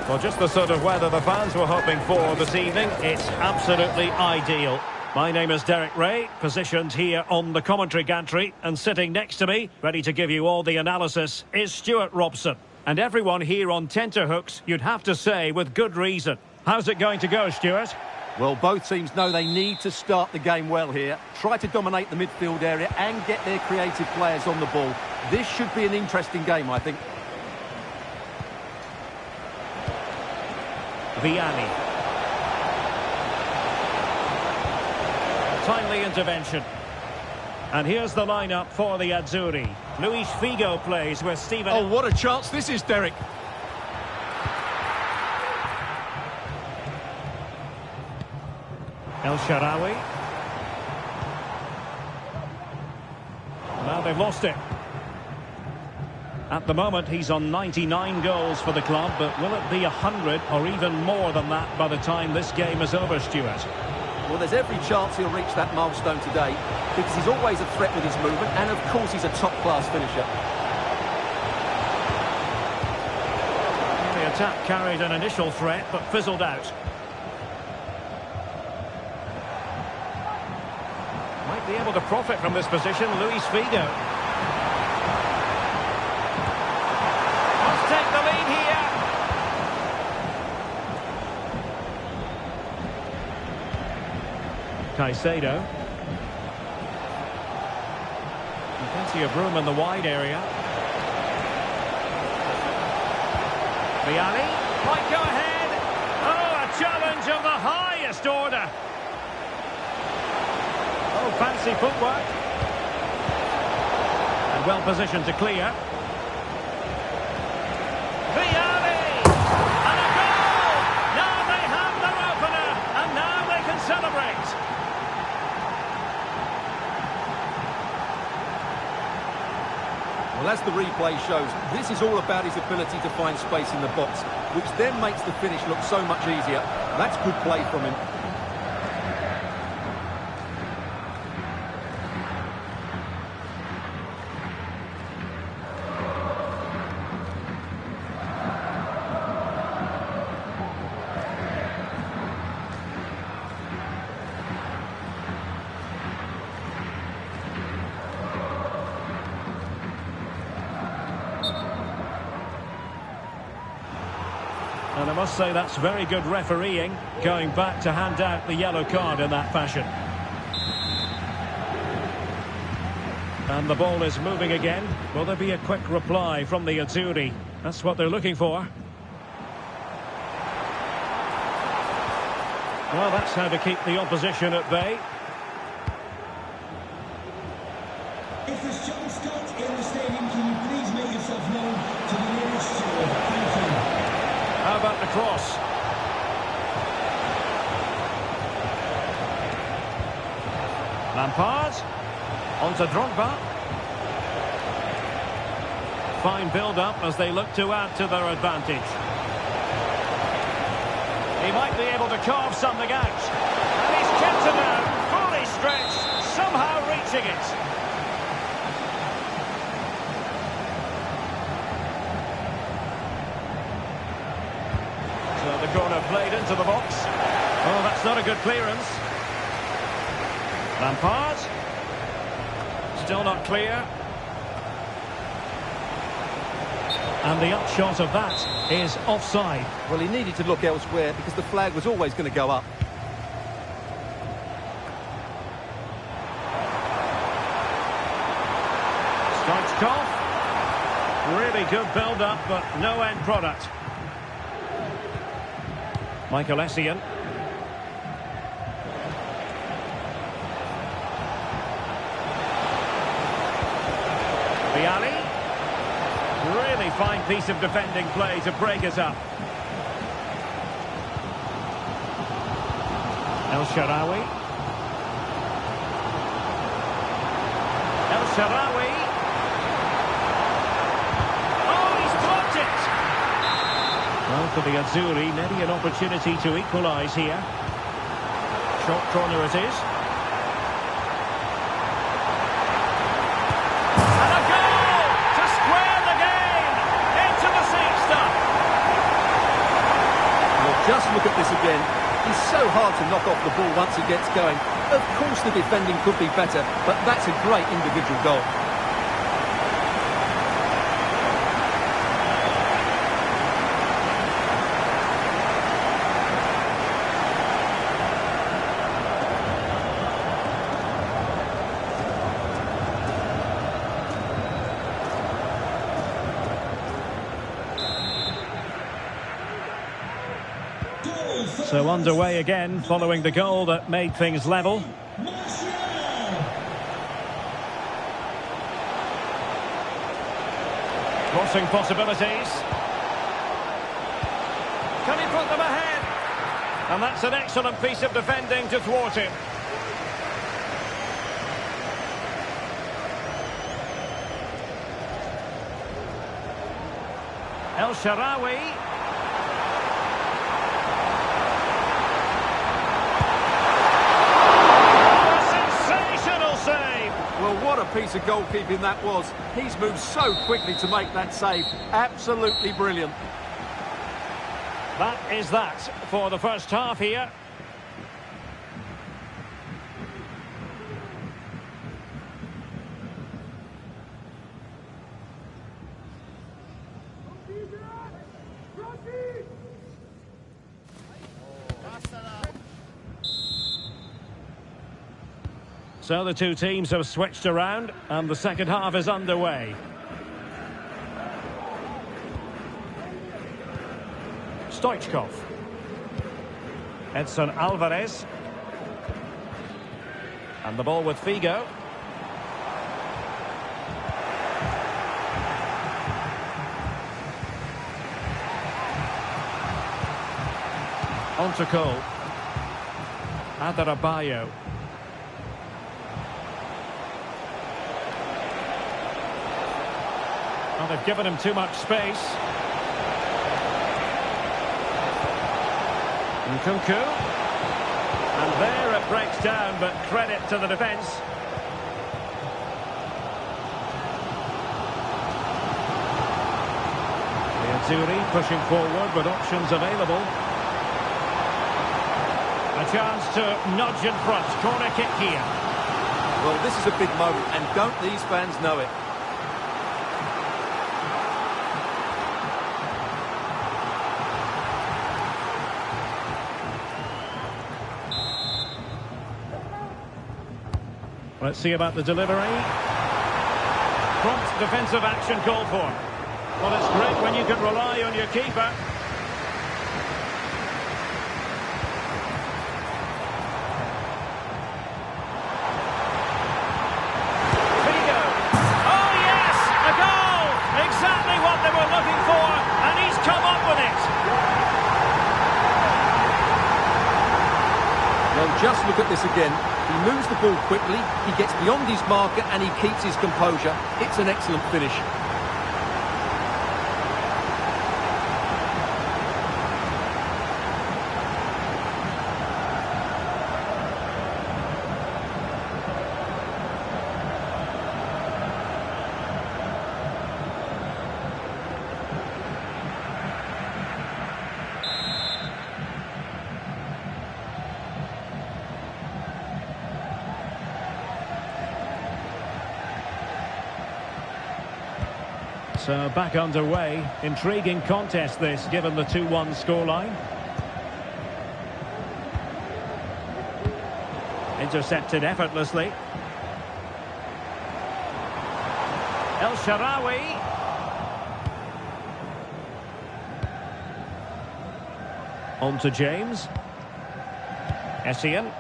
Well, just the sort of weather the fans were hoping for this evening. It's absolutely ideal. My name is Derek Ray, positioned here on the commentary gantry, and sitting next to me, ready to give you all the analysis, is Stuart Robson. And everyone here on tenterhooks, you'd have to say, with good reason. How's it going to go, Stuart? Well, both teams know they need to start the game well here. Try to dominate the midfield area and get their creative players on the ball. This should be an interesting game, I think. Vianney. Timely intervention. And here's the lineup for the Azzurri. Luis Figo plays with Stephen... Oh, what a chance this is, Derek. El Shaarawy. Now they've lost it. At the moment, he's on 99 goals for the club, but will it be 100 or even more than that by the time this game is over, Stuart? Well, there's every chance he'll reach that milestone today, because he's always a threat with his movement, and of course he's a top-class finisher. The attack carried an initial threat, but fizzled out. Might be able to profit from this position, Luis Figo. Must take the lead here. Caicedo. Plenty of room in the wide area. Vianney might go ahead. Oh, a challenge of the highest order. Oh, fancy footwork. And well positioned to clear. Vianney! And a goal! Now they have their opener, and now they can celebrate. Well, as the replay shows, this is all about his ability to find space in the box, which then makes the finish look so much easier. That's good play from him. And I must say that's very good refereeing, going back to hand out the yellow card in that fashion. And the ball is moving again. Will there be a quick reply from the Azzurri? That's what they're looking for. Well, that's how to keep the opposition at bay. If there's John Scott in the stadium, can you please make yourself known to the nearest steward? Thank you. How about the cross? Lampard. On to Drogba. Fine build-up as they look to add to their advantage. He might be able to carve something out. And he's kept it out, fully stretched, somehow reaching it. So the corner played into the box. Oh, that's not a good clearance. Lampard. Still not clear. And the upshot of that is offside. Well, he needed to look elsewhere because the flag was always going to go up. Stoichkov. Really good build-up, but no end product. Michael Essien. Vianney. Really fine piece of defending play to break us up. El Shaarawy. El Shaarawy. Oh, he's blocked it! Well, for the Azzurri, maybe an opportunity to equalise here. Short corner it is. Just look at this again. He's so hard to knock off the ball once he gets going. Of course the defending could be better, but that's a great individual goal. So underway again, following the goal that made things level. Crossing possibilities. Can he put them ahead? And that's an excellent piece of defending to thwart him. El Shaarawy. Well, what a piece of goalkeeping that was. He's moved so quickly to make that save. Absolutely brilliant. That is that for the first half here. So the two teams have switched around and the second half is underway. Stoichkov. Edson Alvarez. And the ball with Figo. On to Cole. Adarabayo. Well, they've given him too much space. Nkunku. And there it breaks down, but credit to the defence. The Azzurri pushing forward with options available. A chance to nudge in front. Corner kick here. Well, this is a big moment, and don't these fans know it? Let's see about the delivery. Prompt defensive action called for. Well, it's great when you can rely on your keeper. Figo. Oh, yes! A goal! Exactly what they were looking for, and he's come up with it. Well, just look at this again. He moves the ball quickly, he gets beyond his marker and he keeps his composure. It's an excellent finish. So back underway. Intriguing contest this, given the 2-1 scoreline. Intercepted effortlessly. El Shaarawy. On to James. Essien.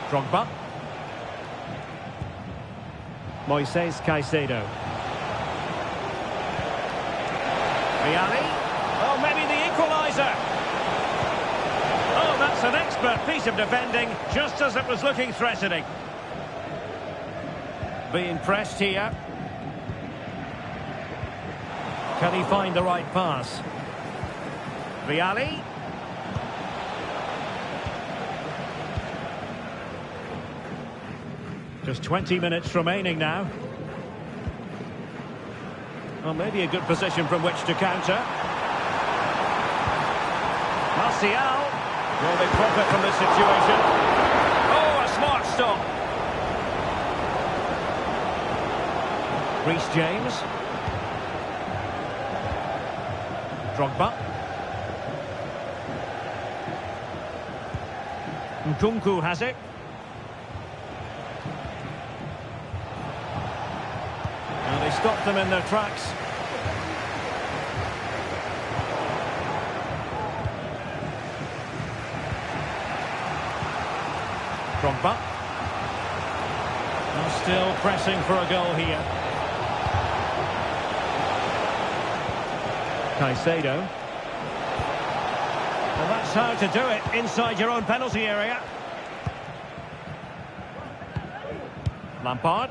Drogba. Moises Caicedo. Vialli. Oh, maybe the equaliser. Oh, that's an expert piece of defending, just as it was looking threatening. Being pressed here. Can he find the right pass? Vialli. Just 20 minutes remaining now. Well, maybe a good position from which to counter. Martial. Will they profit from this situation? Oh, a smart stop. Reece James. Drogba. Nkunku has it. And they stop them in their tracks. Drogba. And still pressing for a goal here. Caicedo. Well, that's how to do it inside your own penalty area. Lampard.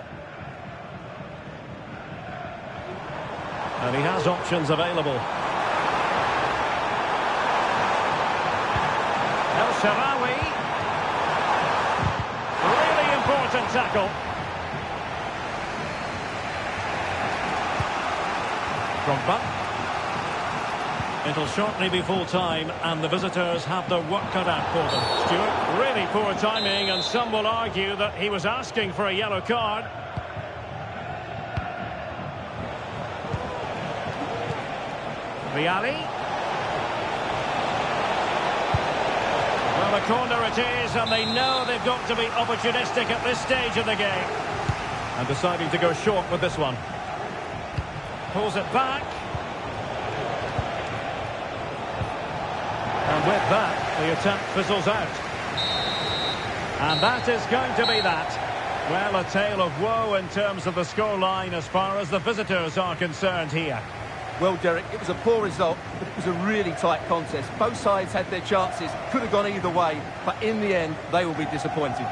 And he has options available. El Shaarawy. Really important tackle. Drogba. It'll shortly be full time, and the visitors have their work cut out for them. Stuart, really poor timing, and some will argue that he was asking for a yellow card. Vialli. Well, a corner it is, and they know they've got to be opportunistic at this stage of the game. And deciding to go short with this one. Pulls it back. And with that, the attack fizzles out. And that is going to be that. Well, a tale of woe in terms of the scoreline as far as the visitors are concerned here. Well, Derek, it was a poor result, but it was a really tight contest. Both sides had their chances, could have gone either way, but in the end, they will be disappointed.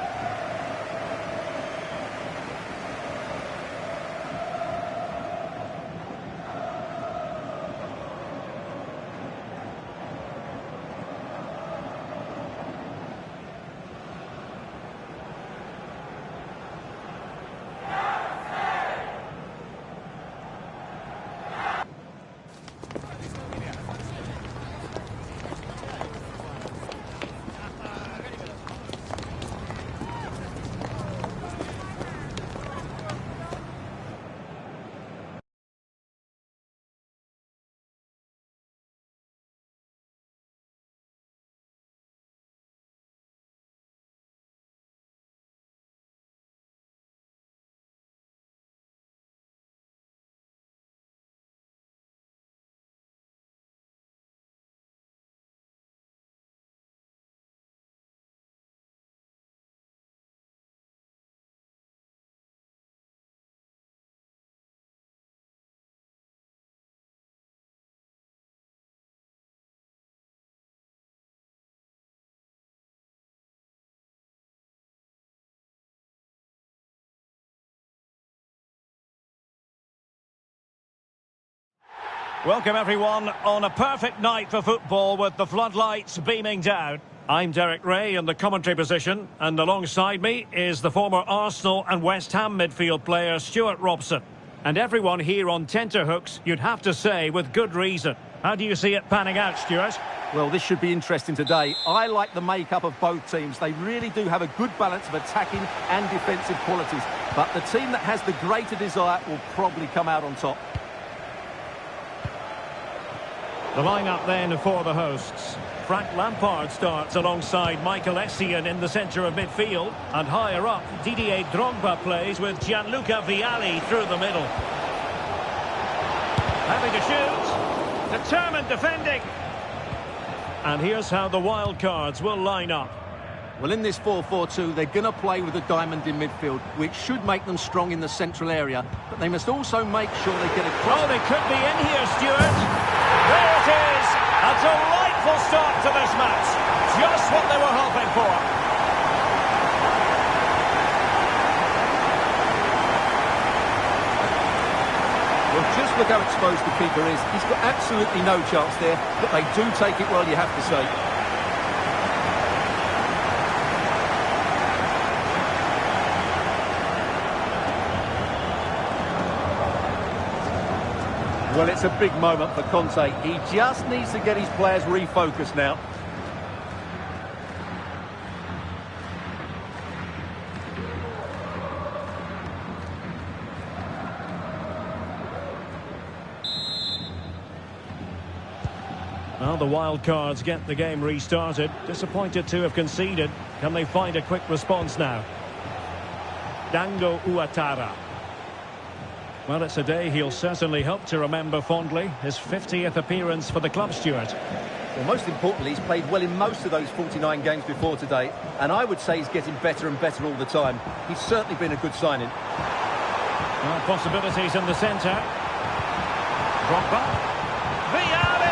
Welcome everyone on a perfect night for football with the floodlights beaming down. I'm Derek Ray in the commentary position, and alongside me is the former Arsenal and West Ham midfield player Stuart Robson. And everyone here on tenterhooks, you'd have to say, with good reason. How do you see it panning out, Stuart? Well, this should be interesting today. I like the makeup of both teams. They really do have a good balance of attacking and defensive qualities. But the team that has the greater desire will probably come out on top. The lineup then for the hosts. Frank Lampard starts alongside Michael Essien in the centre of midfield. And higher up, Didier Drogba plays with Gianluca Vialli through the middle. Having to shoot. Determined defending. And here's how the wild cards will line up. Well, in this 4-4-2, they're going to play with a diamond in midfield, which should make them strong in the central area. But they must also make sure they get across. Oh, they could be in here, Stuart. There it is. A delightful start to this match. Just what they were hoping for. Well, just look how exposed the keeper is. He's got absolutely no chance there, but they do take it well, you have to say. Well, it's a big moment for Conte. He just needs to get his players refocused now. Well, the wild cards get the game restarted. Disappointed to have conceded. Can they find a quick response now? Dango Ouattara. Well, it's a day he'll certainly hope to remember fondly. His 50th appearance for the club, Stuart. Well, most importantly, he's played well in most of those 49 games before today, and I would say he's getting better and better all the time. He's certainly been a good signing. Well, possibilities in the centre. Drogba. Viali!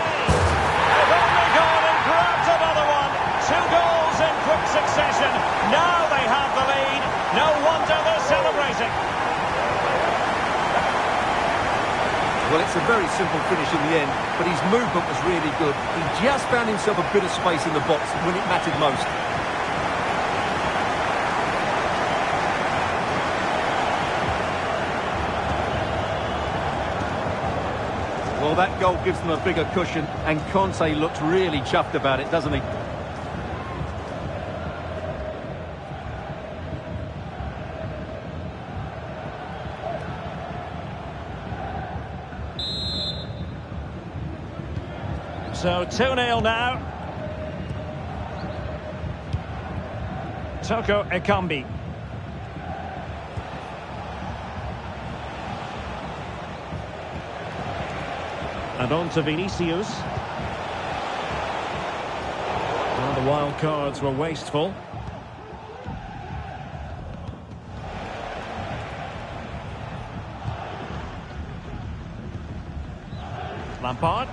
They've only gone and grabbed another one. 2 goals in quick succession. Now they have the lead. No wonder they're celebrating. Well, it's a very simple finish in the end, but his movement was really good. He just found himself a bit of space in the box when it mattered most. Well, that goal gives them a bigger cushion, and Conte looks really chuffed about it, doesn't he? So 2-0 now. Toko Ekambi. And on to Vinicius. Well, the wild cards were wasteful. Lampard.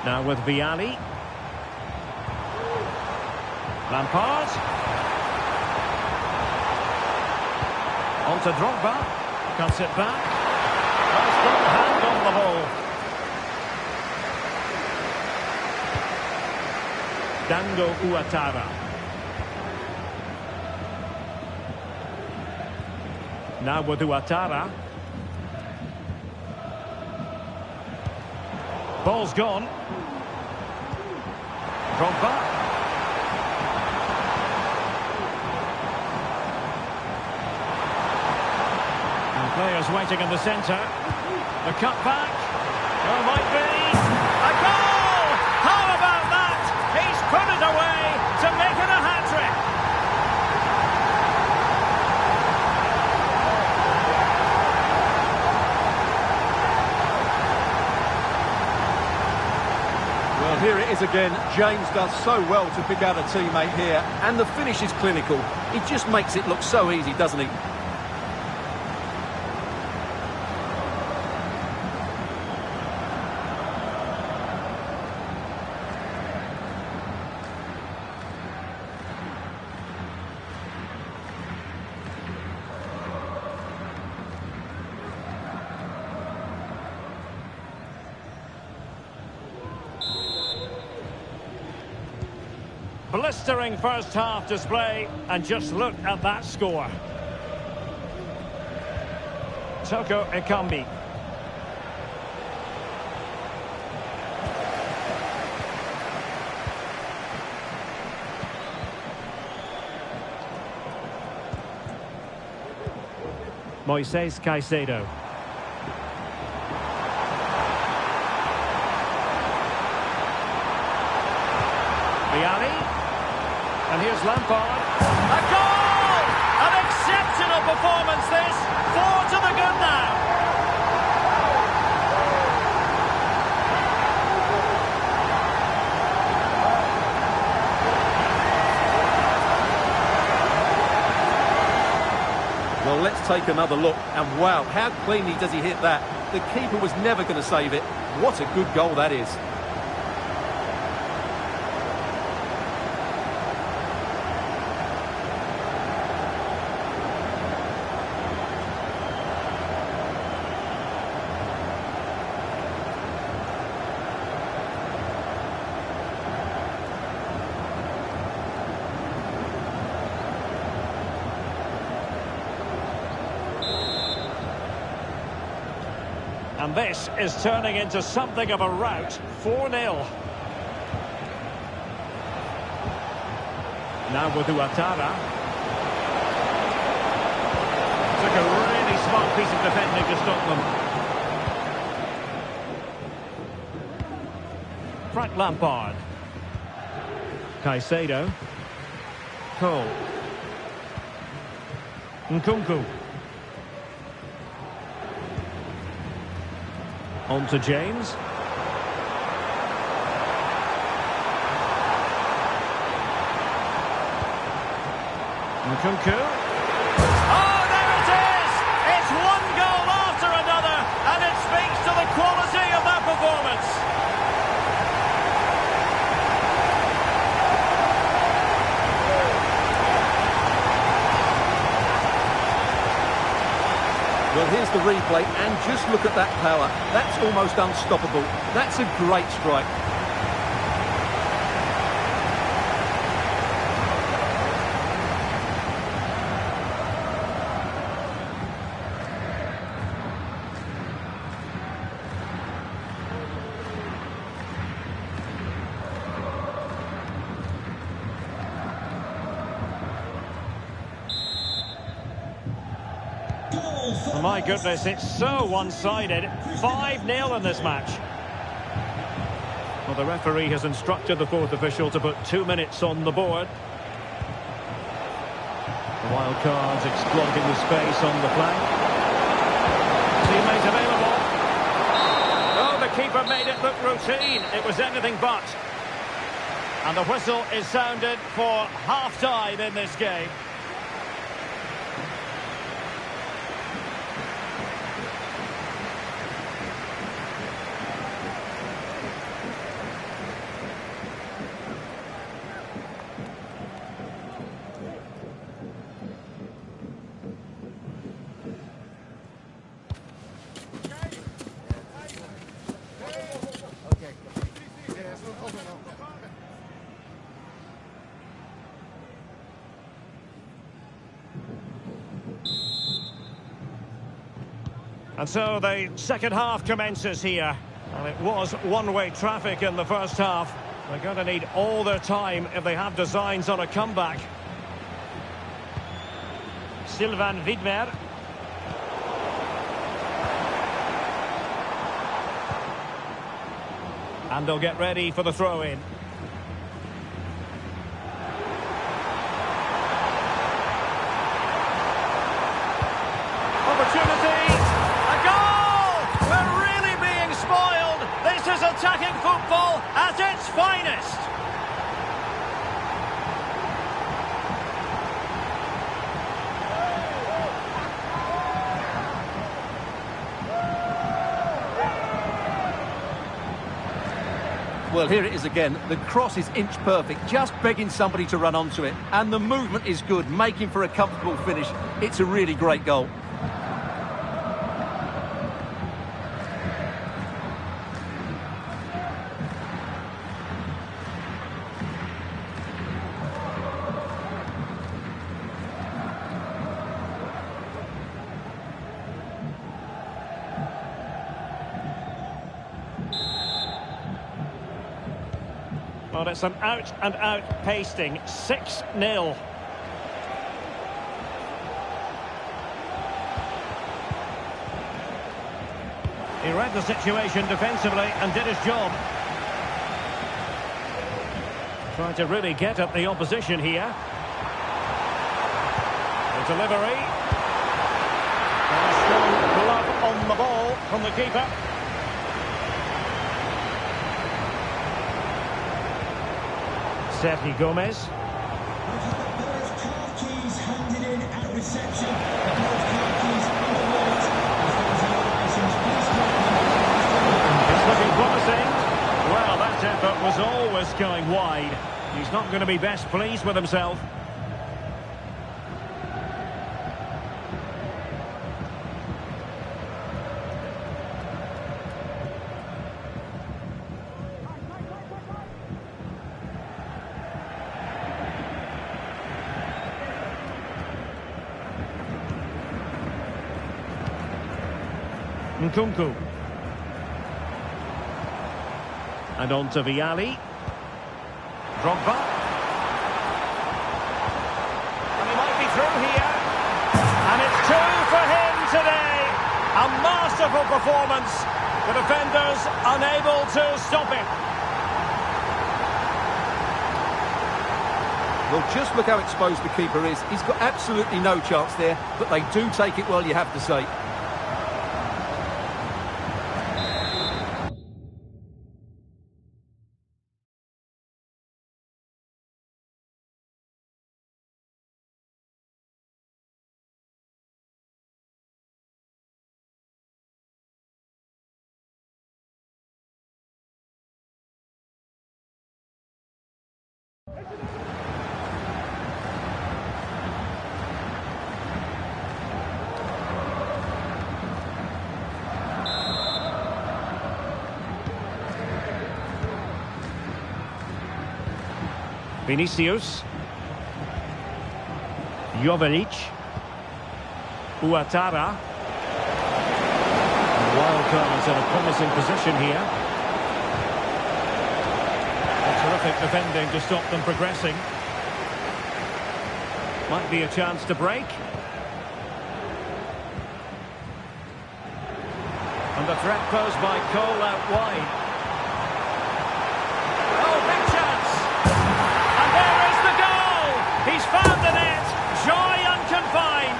Now with Viali. Lampard. On to Drogba. Cuts it back. Nice good hand on the ball. Dango Ouattara. Now with Ouattara. Ball's gone. Drogba. And players waiting in the centre. The cut back. Oh, might be. A goal! How about that? He's put it away to make it a hat-trick. Well, here it is again. James does so well to pick out a teammate here, and the finish is clinical. He just makes it look so easy, doesn't he? Blistering first half display, and just look at that score. Toko Ekambi. Moises Caicedo. Viali. And here's Lampard. A goal! An exceptional performance this. 4 to the good now. Well, let's take another look. And wow, how cleanly does he hit that? The keeper was never going to save it. What a good goal that is. And this is turning into something of a rout. 4-0. Now with Ouattara. Took a really smart piece of defending to stop them. Frank Lampard. Caicedo. Cole. Nkunku. On to James. Nkunku. Oh, there it is! It's one goal after another, and it speaks to the quality of that performance. Well, here's the replay, and just look at that power. That's almost unstoppable. That's a great strike. Oh my goodness, it's so one-sided. 5-0 in this match. Well, the referee has instructed the fourth official to put 2 minutes on the board. The wild cards exploiting the space on the flank. Teammate available. Oh, the keeper made it look routine. It was anything but. And the whistle is sounded for half-time in this game. And so the second half commences here. And it was one-way traffic in the first half. They're going to need all their time if they have designs on a comeback. Sylvain Widmer. And they'll get ready for the throw-in. Opportunity! This is attacking football at its finest. Well, here it is again. The cross is inch perfect, just begging somebody to run onto it. And the movement is good, making for a comfortable finish. It's a really great goal. Well, it's an out-and-out pasting. 6-0. He read the situation defensively and did his job. Trying to really get at the opposition here. The delivery. And a strong glove on the ball from the keeper. Sergio Gomez. Both car keys handed in at reception. Both car keys underweight. It's looking promising. Well, that effort was always going wide. He's not going to be best pleased with himself. Nkunku. And on to Vialli. Drogba. And he might be through here. And it's 2 for him today. A masterful performance. The defenders unable to stop it. Well, just look how exposed the keeper is. He's got absolutely no chance there, but they do take it well, you have to say. Vinicius. Jovelic. Ouattara. Wildcards in a promising position here. A terrific defending to stop them progressing. Might be a chance to break. And the threat posed by Cole out wide. Oh, big chance! And there is the goal! He's found the net! Joy unconfined!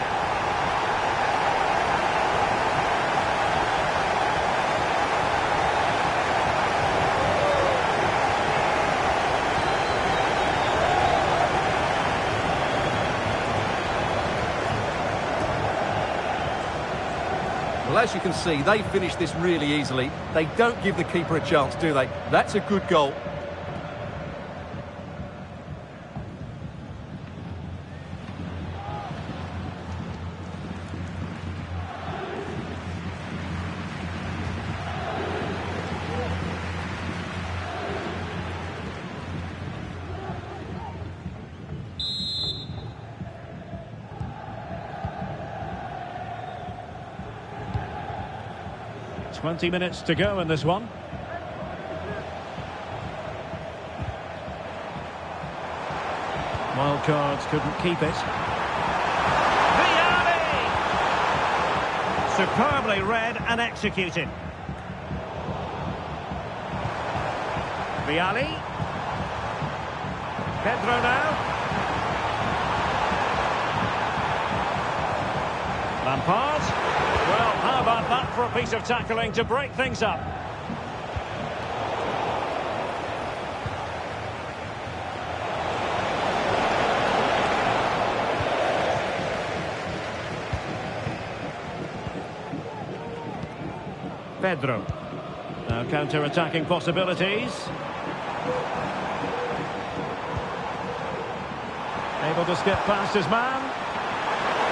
Well, as you can see, they finish this really easily. They don't give the keeper a chance, do they? That's a good goal. Twenty minutes to go in this one. Wildcards couldn't keep it. Vialli! Superbly read and executed. Vialli. Pedro now. Lampard. Well, how about that for a piece of tackling to break things up? Pedro. Now counter-attacking possibilities. Able to skip past his man.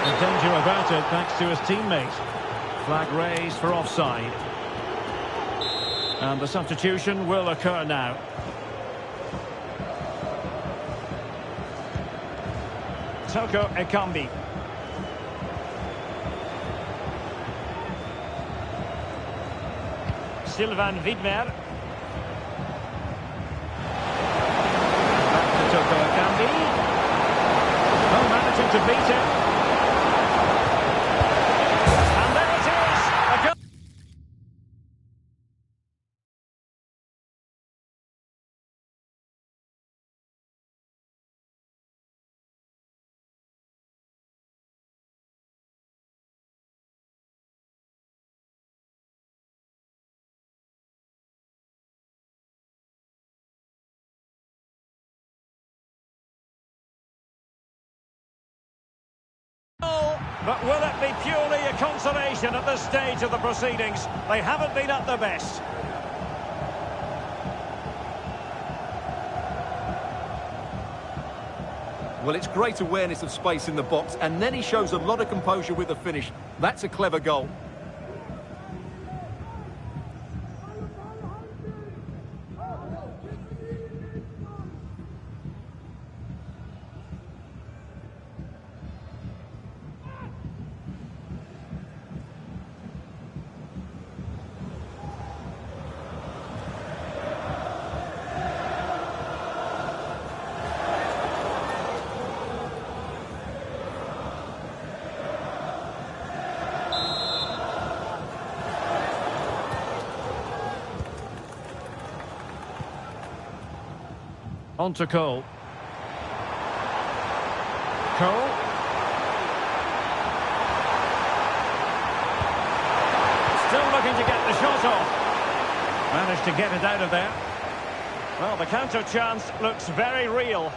The danger about it thanks to his teammate. Flag raised for offside. And the substitution will occur now. Toko Ekambi. Sylvain Widmer. Back to Toko Ekambi. Oh, managing to beat him. But will it be purely a consolation at this stage of the proceedings? They haven't been at their best. Well, it's great awareness of space in the box, and then he shows a lot of composure with the finish. That's a clever goal. On to Cole. Cole. Still looking to get the shot off. Managed to get it out of there. Well, the counter chance looks very real.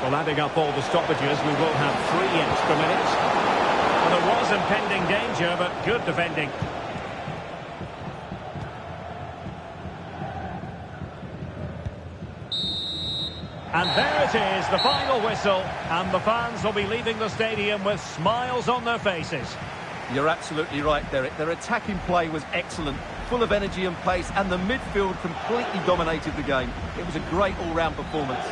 Well, adding up all the stoppages, we will have 3 extra minutes. Well, there was impending danger, but good defending. And there it is, the final whistle, and the fans will be leaving the stadium with smiles on their faces. You're absolutely right, Derek. Their attacking play was excellent, full of energy and pace, and the midfield completely dominated the game. It was a great all-round performance.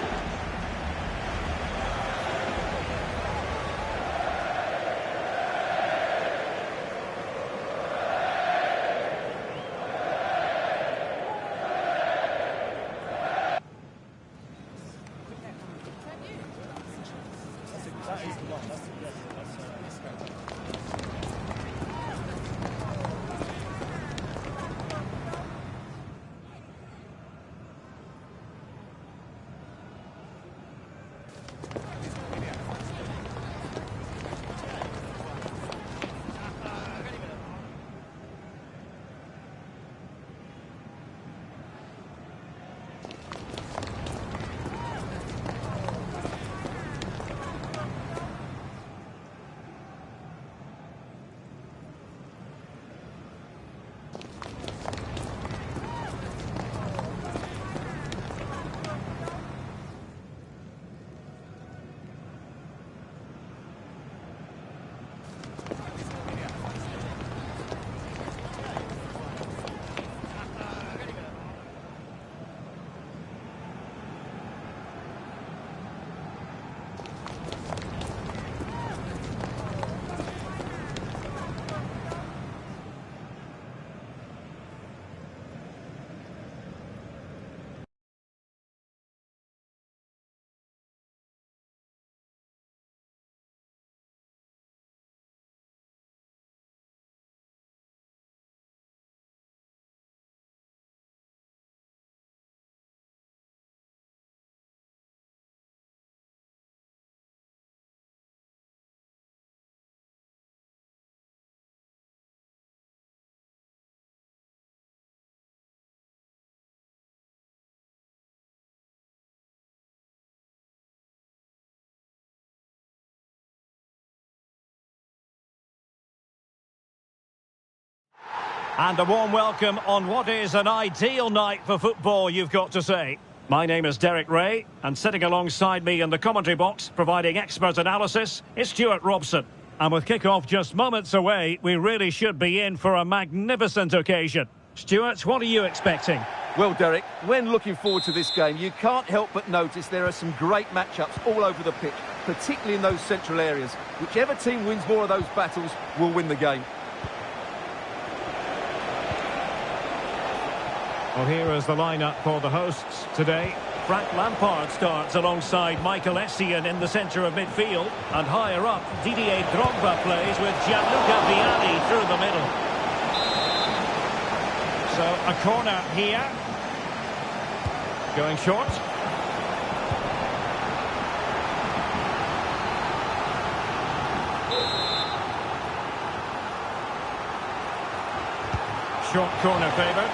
And a warm welcome on what is an ideal night for football, you've got to say. My name is Derek Ray, and sitting alongside me in the commentary box, providing expert analysis, is Stuart Robson. And with kick-off just moments away, we really should be in for a magnificent occasion. Stuart, what are you expecting? Well, Derek, when looking forward to this game, you can't help but notice there are some great matchups all over the pitch, particularly in those central areas. Whichever team wins more of those battles will win the game. Well, here is the lineup for the hosts today. Frank Lampard starts alongside Michael Essien in the centre of midfield. And higher up, Didier Drogba plays with Gianluca Vialli through the middle. So, a corner here. Going short. Short corner favoured.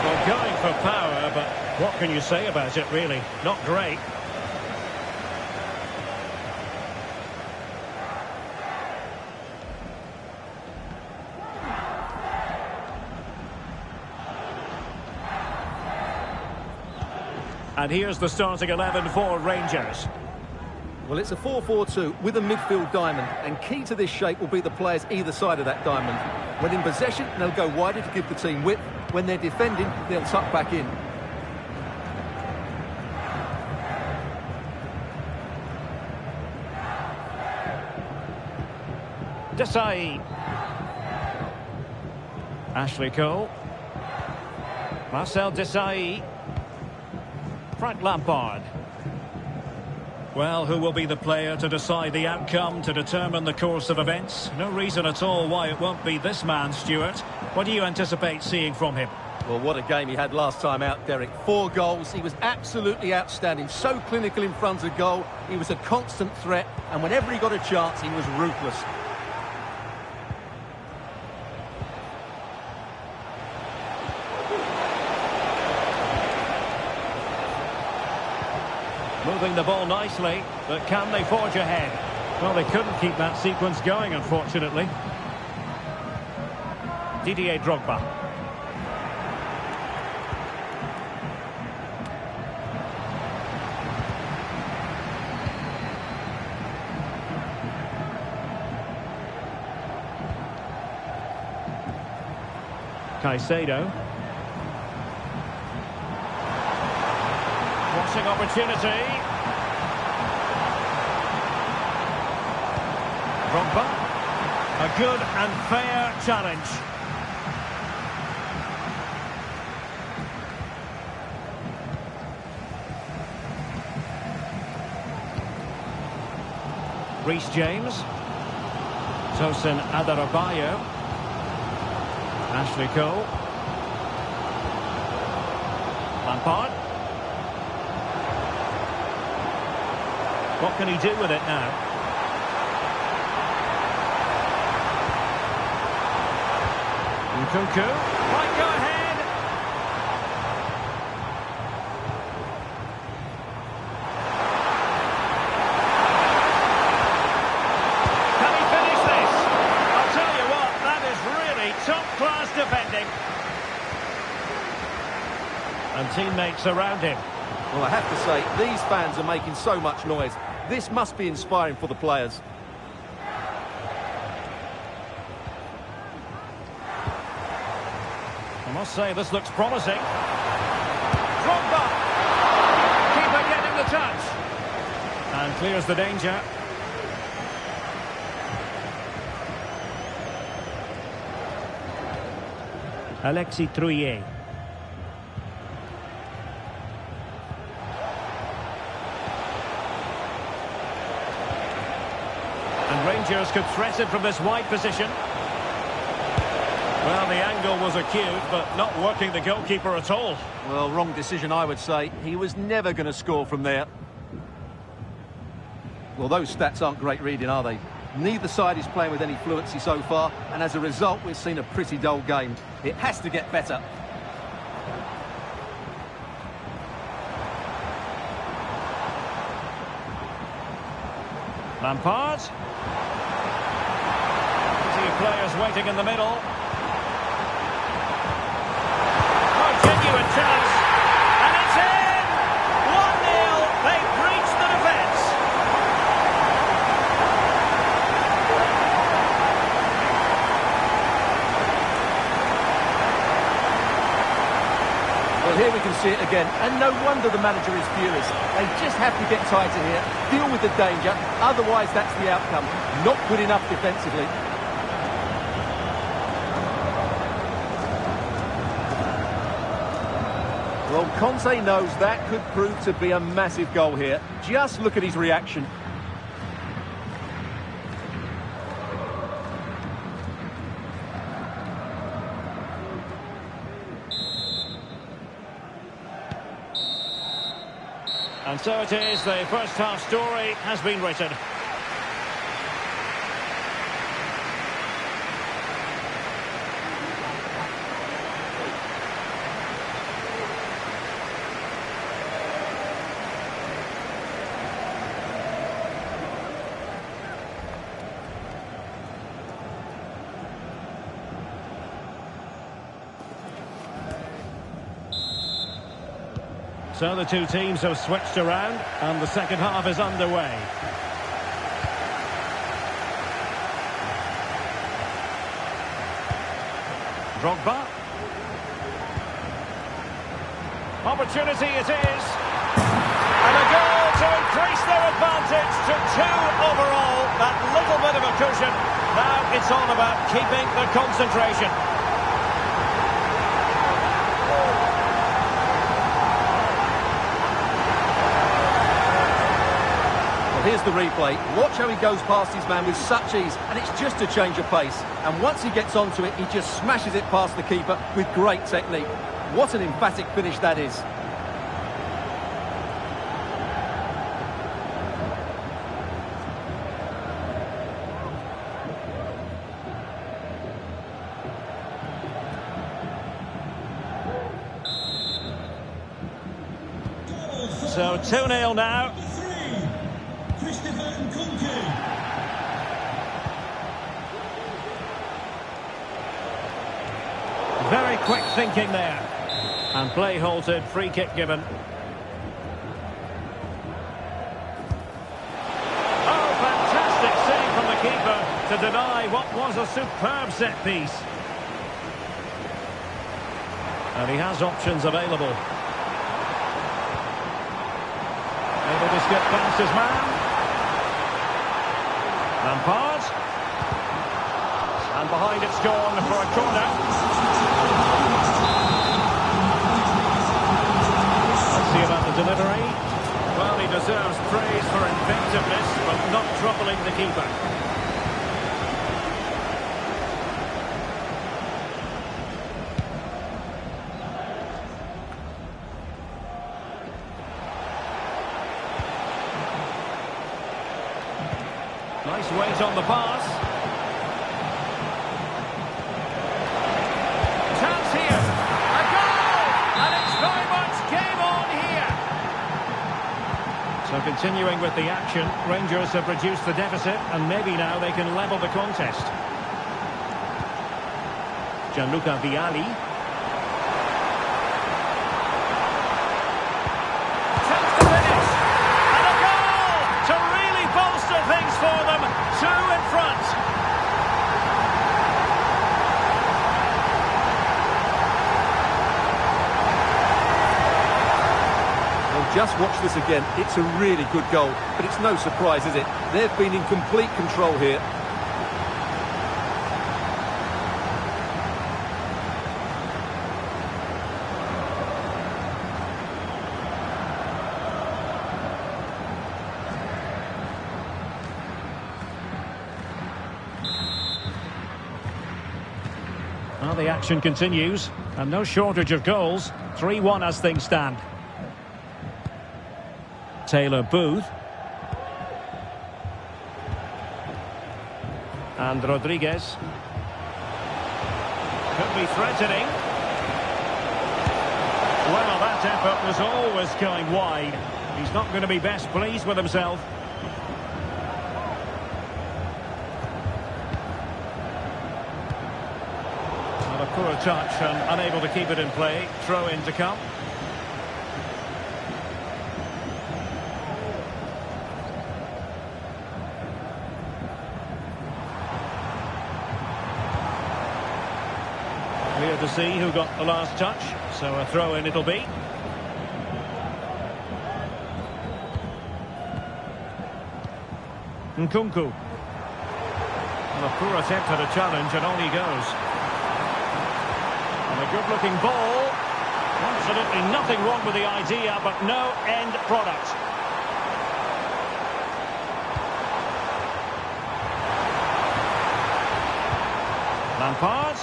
Well, going for power, but what can you say about it, really? Not great. And here's the starting 11 for Rangers. Well, it's a 4-4-2 with a midfield diamond, and key to this shape will be the players either side of that diamond. When in possession, they'll go wider to give the team width. When they're defending, they'll tuck back in. Desai. Ashley Cole. Marcel Desai. Frank Lampard. Well, who will be the player to decide the outcome, to determine the course of events? No reason at all why it won't be this man, Stuart. What do you anticipate seeing from him? Well, what a game he had last time out, Derek. 4 goals. He was absolutely outstanding. So clinical in front of goal. He was a constant threat. And whenever he got a chance, he was ruthless. Moving the ball nicely, but can they forge ahead? Well, they couldn't keep that sequence going, unfortunately. Didier Drogba. Caicedo. Crossing opportunity. Drogba. A good and fair challenge. Reece James. Tosin Adarabioyo. Ashley Cole. Lampard. What can he do with it now? Nkunku might go ahead. Can he finish this? I'll tell you what, that is really top-class defending. And teammates around him. Well, I have to say, these fans are making so much noise. This must be inspiring for the players. I must say, this looks promising. Drogba! Keeper getting the touch. And clears the danger. Alexis Trouillet. And Rangers could threaten from this wide position. Well, the angle was acute, but not working the goalkeeper at all. Well, wrong decision, I would say. He was never going to score from there. Well, those stats aren't great reading, are they? Neither side is playing with any fluency so far, and as a result, we've seen a pretty dull game. It has to get better. Lampard. Plenty of players waiting in the middle. Oh, genuine chance. And it's in! 1-0. They've breached the defence. Well, here we can see it again, and no wonder the manager is furious. They just have to get tighter here, deal with the danger, otherwise that's the outcome. Not good enough defensively. Well, Conte knows that could prove to be a massive goal here. Just look at his reaction. And so it is, the first half story has been written. So the two teams have switched around and the second half is underway. Drogba. Opportunity it is. And a goal to increase their advantage to 2 overall. That little bit of a cushion. Now it's all about keeping the concentration. Well, here's the replay. Watch how he goes past his man with such ease, and it's just a change of pace. And once he gets onto it, he just smashes it past the keeper with great technique. What an emphatic finish that is. So 2-0 now. Very quick thinking there. And play halted, free kick given. Oh, fantastic save from the keeper to deny what was a superb set piece. And he has options available. Able to skip past his man. Lampard. And behind it's gone for a corner. Let's see about the delivery. Well, he deserves praise for inventiveness, but not troubling the keeper. Nice weight on the pass. Chance here. A goal! And it's very much game on here. So continuing with the action, Rangers have reduced the deficit and maybe now they can level the contest. Gianluca Vialli. Chance to finish. And a goal to really bolster things for them. Two in front. Well, just watch this again. It's a really good goal, but it's no surprise, is it? They've been in complete control here. Well, the action continues, and no shortage of goals. 3-1 as things stand. Taylor Booth. And Rodriguez. Could be threatening. Well, that effort was always going wide. He's not going to be best pleased with himself. A poor touch and unable to keep it in play. Throw in to come. Clear to see who got the last touch. So a throw in it'll be. Nkunku. Well, a poor attempt at a challenge and on he goes. A good-looking ball. Absolutely nothing wrong with the idea, but no end product. Lampard.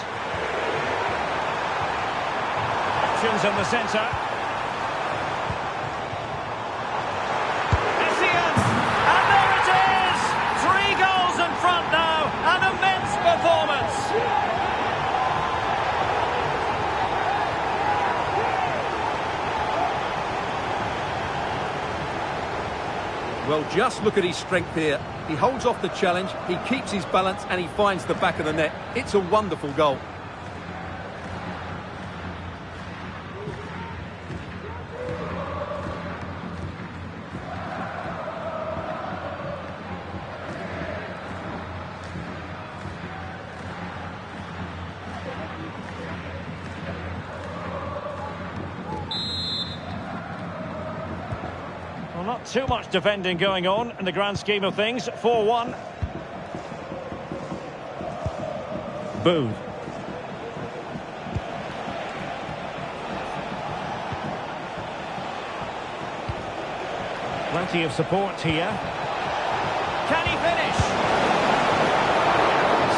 Options in the centre. And there it is! 3 goals in front now. An immense performance. Well, just look at his strength here. He holds off the challenge, he keeps his balance, and he finds the back of the net. It's a wonderful goal. Well, not too much defending going on in the grand scheme of things. 4-1. Booth. Plenty of support here. Can he finish?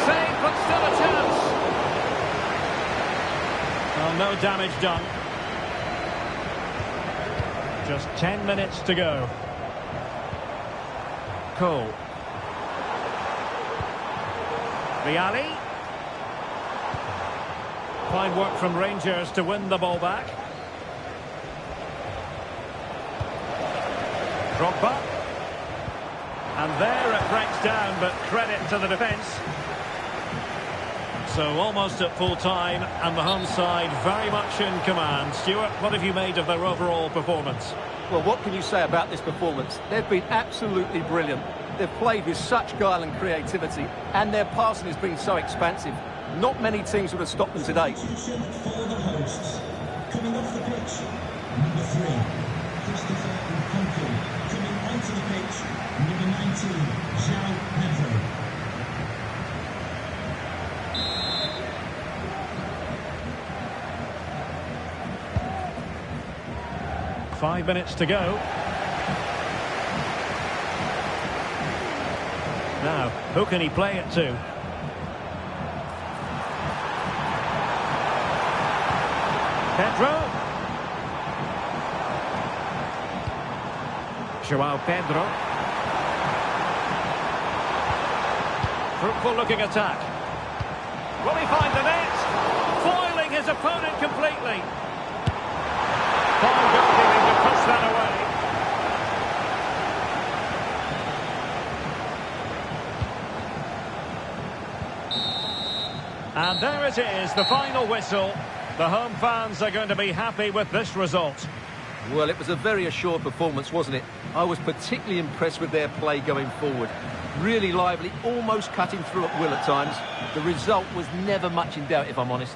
Save, but still a chance. Well, no damage done. Just 10 minutes to go. Cole. Vialli. Fine work from Rangers to win the ball back. Drogba. And there it breaks down, but credit to the defence. So almost at full time, and the home side very much in command. Stuart, what have you made of their overall performance? Well, what can you say about this performance? They've been absolutely brilliant. They've played with such guile and creativity, and their passing has been so expansive. Not many teams would have stopped them today. Substitution for the hosts. Coming off the pitch, number 3, Christopher Pumpkin. Coming onto the pitch, number 19, João Pedro. Five minutes to go. Now, who can he play it to? Pedro. João Pedro. Fruitful looking attack. Will he find the net? Foiling his opponent completely. Fine goalkeeping to push that away. And there it is, the final whistle. The home fans are going to be happy with this result. Well, it was a very assured performance, wasn't it? I was particularly impressed with their play going forward. Really lively, almost cutting through at will at times. The result was never much in doubt, if I'm honest.